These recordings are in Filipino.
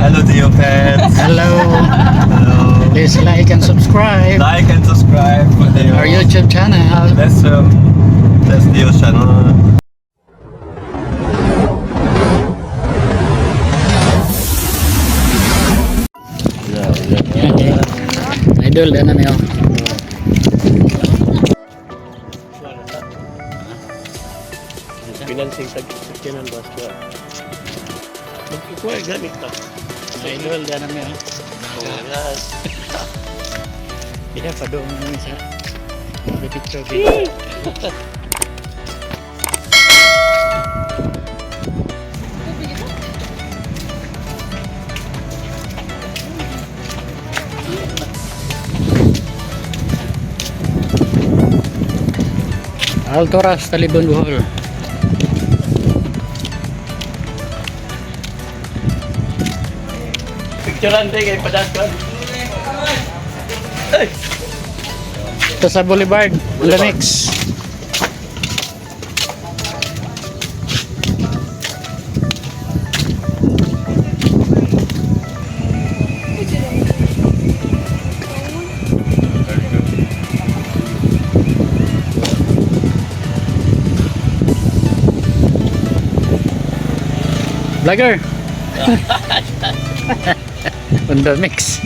Hello Dio fans. Hello. Hello. Please like and subscribe Like and subscribe for Dio. our YouTube channel. That's Dio's channel. Idol dan ano yun. Pinansing tag-kinan ba siya? Magkukuha ganit ka. Idol dan ano yun. Yes. Kita pa doon namin sa picture video. Altoras, Talibon, Bohol. Picturean din kay Padaskan. Ito sa Boulevard, Lamix. Vlogger. On the mix.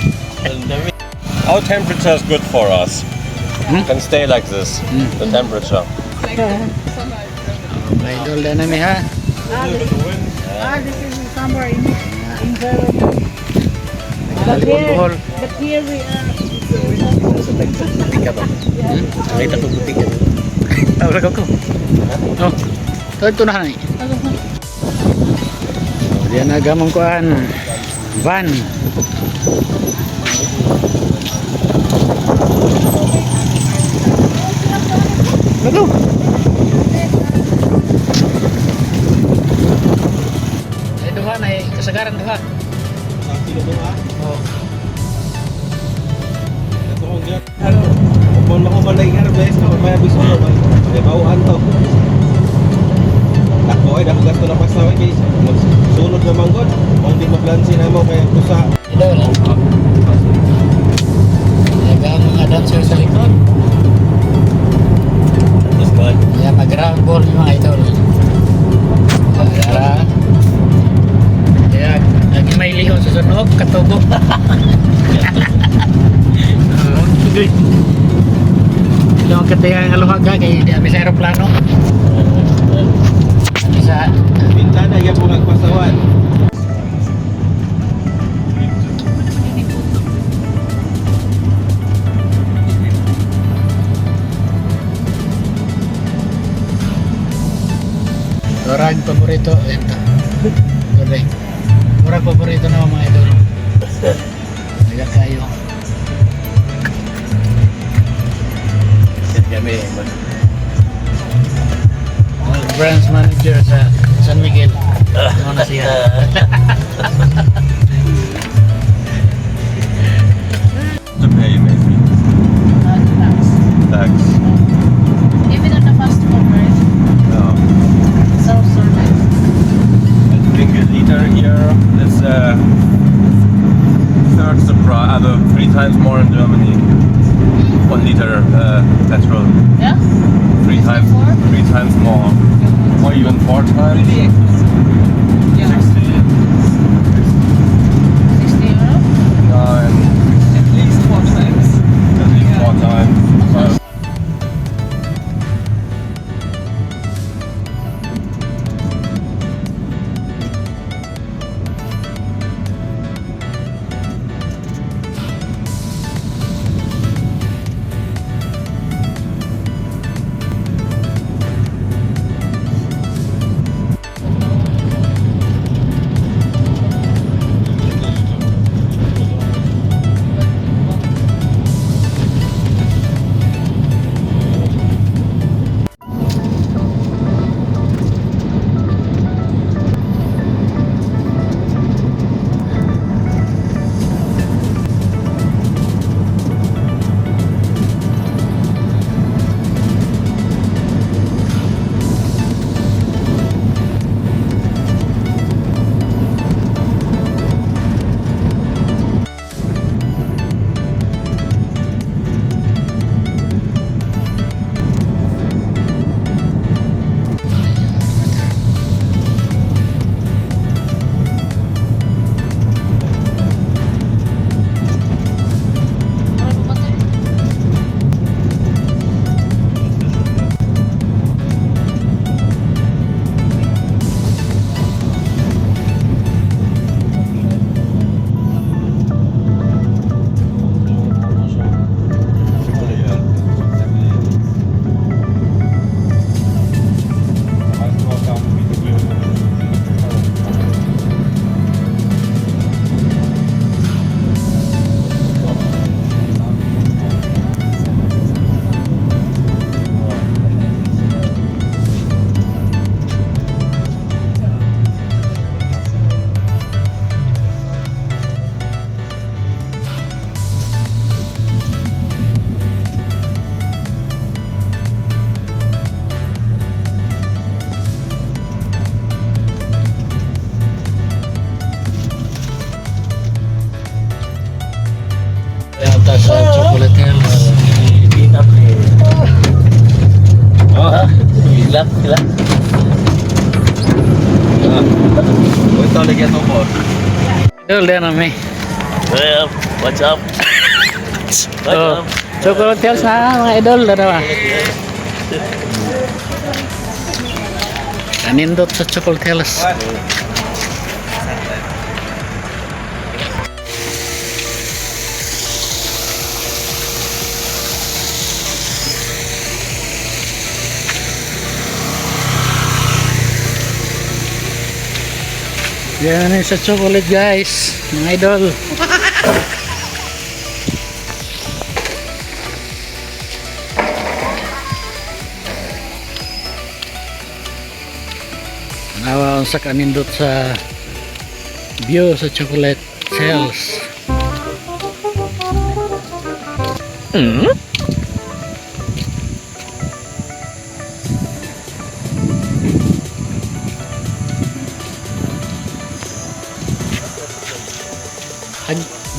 Our temperature is good for us. Can stay like this. The temperature. Idol dan namin ha. This is somewhere in Talibon, Bohol. but here we are. Butika ba? Nakita ko butika. Wala ko. Oh. Ito na hanay. Diyan na gamang kuan. Van. Lalu. Ito ha, may kasagaran ito ha. Oh. Kung makumalay nga rin, guys, may abis ko naman. May bauan to. Ako ay dapat gasto na pasaway guys. Sunod na manggod. Kung di maplansin na mo kaya kusa. Idol. Naga mga dancer sa likod. Tapos ko. Kaya mag-ground ball yung mga idol. Para kaya lagi may lihon sa sunog, katubo. Ilang katayang aluhag ka kaya di abis aeroplano. Bisa Bintana yan po nagpasawan. Dorag paborito. Ito. Dorag. Dorag paborito na mga idol. Naga kayo. Sit kami. Branch manager sa San Miguel. Ano na siya? To pay maybe. Tax. Even on the fast food, right? No. Self-service. I think a liter here is third the price, 3 times more in Germany. 1 liter petrol. Yeah? 3 times more. Or even 4 times. 60. 60 euro? Nine. At least 4 times. At least 4 times. Idol, yan kami. Well, what's up? Oh, chocolate hills na mga idol. Dalawa. Kanindot sa chocolate hills. Yan sa chocolate guys, mga idol. Nawa sa kanindot sa view sa chocolate sales.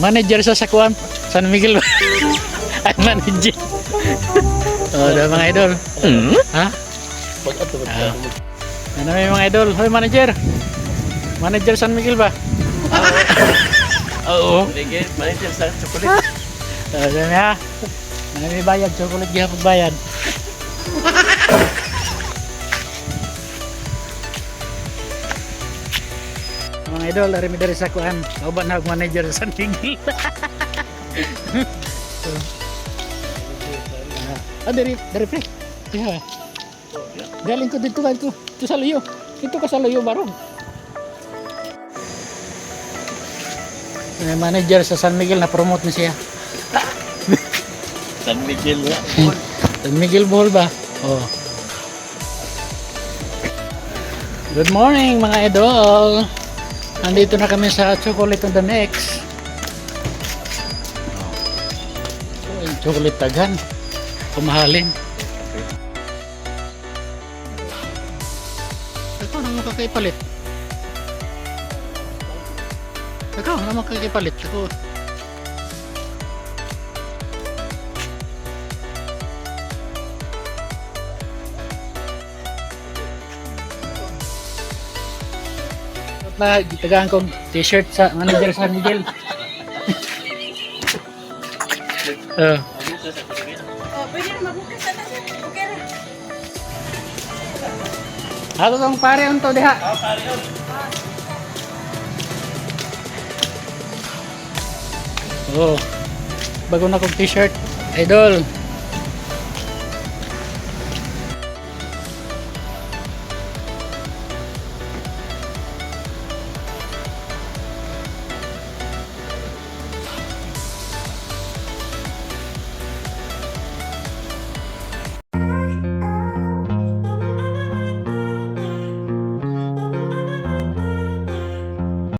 Manager sa Sakuan San Miguel. Ay manager. Oh, dah mga idol. Ha? Ano may mga idol? Hoy manager. Manager San Miguel ba? Oo. Sige, manager sa chocolate. Sabi ha. May bayad chocolate gihapon bayad. Mga idol, dari sa kuan. Kauban na ako manager sa San Miguel. Dari pre. Ya. Galing ko dito kan ko. Ito sa Luyo. Ito ka sa Luyo barong. May manager sa San Miguel na promote na siya. San Miguel nga. San Miguel Bohol ba? Oh. Good morning mga idol. Andito na kami sa Chocolate on the Next. Oh, yung chocolate taghan. Kumahalin. Ikaw na makakaipalit. Ikaw na makakaipalit. Ako. Na tagaan kong t-shirt sa manager San Miguel. Oh, pwede na mabukas na tayo. Okay na. Ato tong pare unto diha. Oh. Bago na kong t-shirt. Idol.